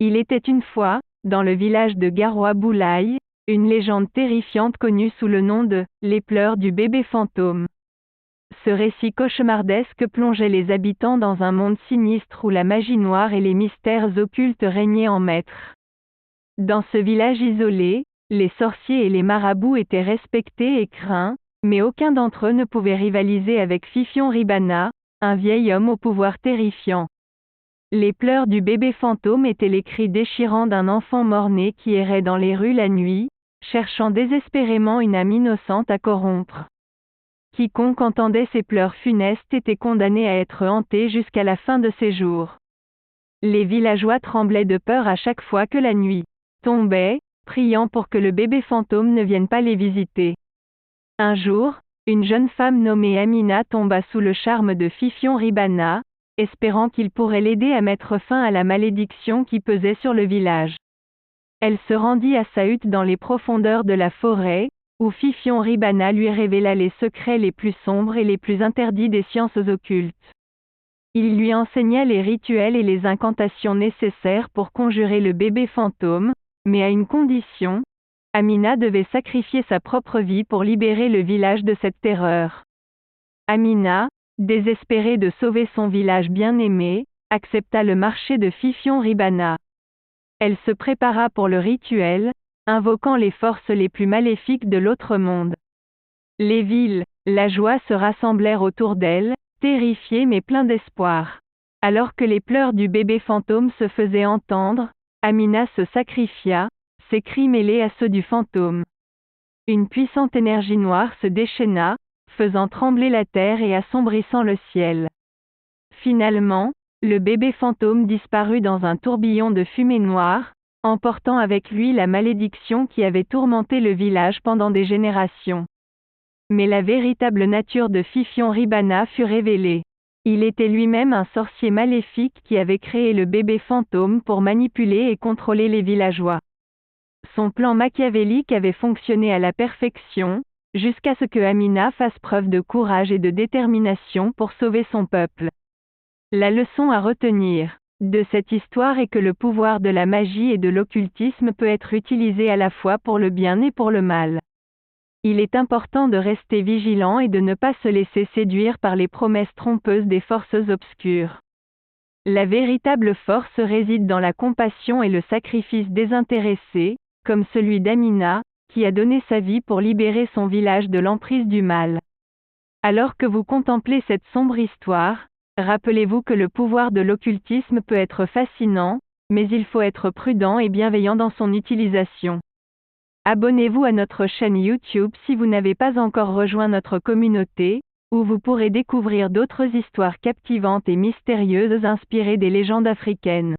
Il était une fois, dans le village de Garoua Boulaye, une légende terrifiante connue sous le nom de « Les pleurs du bébé fantôme ». Ce récit cauchemardesque plongeait les habitants dans un monde sinistre où la magie noire et les mystères occultes régnaient en maître. Dans ce village isolé, les sorciers et les marabouts étaient respectés et craints, mais aucun d'entre eux ne pouvait rivaliser avec Fifion Ribana, un vieil homme au pouvoir terrifiant. Les pleurs du bébé fantôme étaient les cris déchirants d'un enfant mort-né qui errait dans les rues la nuit, cherchant désespérément une âme innocente à corrompre. Quiconque entendait ces pleurs funestes était condamné à être hanté jusqu'à la fin de ses jours. Les villageois tremblaient de peur à chaque fois que la nuit tombait, priant pour que le bébé fantôme ne vienne pas les visiter. Un jour, une jeune femme nommée Amina tomba sous le charme de Fifion Ribana, espérant qu'il pourrait l'aider à mettre fin à la malédiction qui pesait sur le village. Elle se rendit à sa hutte dans les profondeurs de la forêt, où Fifion Ribana lui révéla les secrets les plus sombres et les plus interdits des sciences occultes. Il lui enseigna les rituels et les incantations nécessaires pour conjurer le bébé fantôme, mais à une condition: Amina devait sacrifier sa propre vie pour libérer le village de cette terreur. Amina, désespérée de sauver son village bien-aimé, accepta le marché de Fifion Ribana. Elle se prépara pour le rituel, invoquant les forces les plus maléfiques de l'autre monde. Les villes, la joie se rassemblèrent autour d'elle, terrifiées mais pleins d'espoir. Alors que les pleurs du bébé fantôme se faisaient entendre, Amina se sacrifia, ses cris mêlés à ceux du fantôme. Une puissante énergie noire se déchaîna, faisant trembler la terre et assombrissant le ciel. Finalement, le bébé fantôme disparut dans un tourbillon de fumée noire, emportant avec lui la malédiction qui avait tourmenté le village pendant des générations. Mais la véritable nature de Fifion Ribana fut révélée. Il était lui-même un sorcier maléfique qui avait créé le bébé fantôme pour manipuler et contrôler les villageois. Son plan machiavélique avait fonctionné à la perfection, jusqu'à ce que Amina fasse preuve de courage et de détermination pour sauver son peuple. La leçon à retenir de cette histoire est que le pouvoir de la magie et de l'occultisme peut être utilisé à la fois pour le bien et pour le mal. Il est important de rester vigilant et de ne pas se laisser séduire par les promesses trompeuses des forces obscures. La véritable force réside dans la compassion et le sacrifice désintéressé, comme celui d'Amina, qui a donné sa vie pour libérer son village de l'emprise du mal. Alors que vous contemplez cette sombre histoire, rappelez-vous que le pouvoir de l'occultisme peut être fascinant, mais il faut être prudent et bienveillant dans son utilisation. Abonnez-vous à notre chaîne YouTube si vous n'avez pas encore rejoint notre communauté, où vous pourrez découvrir d'autres histoires captivantes et mystérieuses inspirées des légendes africaines.